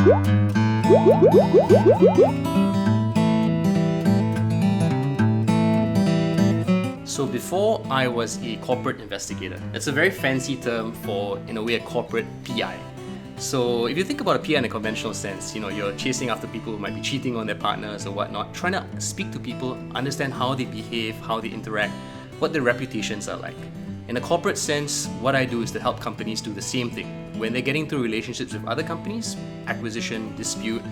So before, I was a corporate investigator. It's a very fancy term for, in a way, a corporate PI. So if you think about a PI in a conventional sense, you're chasing after people who might be cheating on their partners or whatnot, trying to speak to people, understand how they behave, how they interact, what their reputations are like. In a corporate sense, what I do is to help companies do the same thing. When they're getting through relationships with other companies, acquisition, dispute,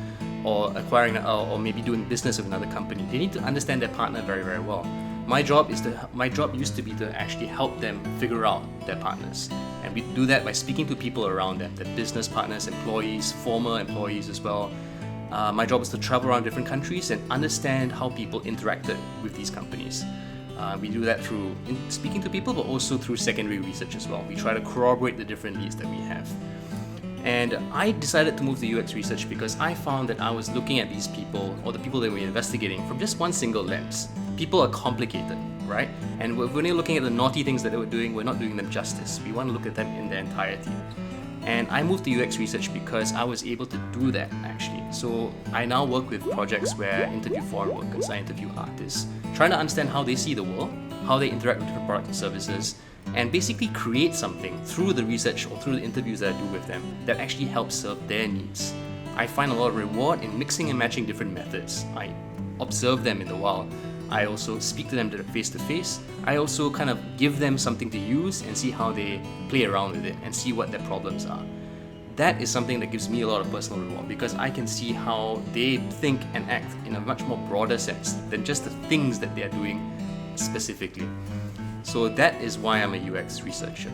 or acquiring, or maybe doing business with another company, they need to understand their partner very, very well. My job used to be to actually help them figure out their partners. And we do that by speaking to people around them, their business partners, employees, former employees as well. My job is to travel around different countries and understand how people interacted with these companies. We do that through speaking to people, but also through secondary research as well. We try to corroborate the different leads that we have. And I decided to move to UX research because I found that I was looking at these people, or the people that we're investigating, from just one single lens. People are complicated, right? And when you're looking at the naughty things that they were doing, we're not doing them justice. We want to look at them in their entirety. And I moved to UX research because I was able to do that, actually. So I now work with projects where I interview foreign workers, I interview artists, trying to understand how they see the world, how they interact with different products and services, and basically create something through the research or through the interviews that I do with them that actually helps serve their needs. I find a lot of reward in mixing and matching different methods. I observe them in the wild. I also speak to them face to face. I also kind of give them something to use and see how they play around with it and see what their problems are. That is something that gives me a lot of personal reward because I can see how they think and act in a much more broader sense than just the things that they are doing specifically. So that is why I'm a UX researcher.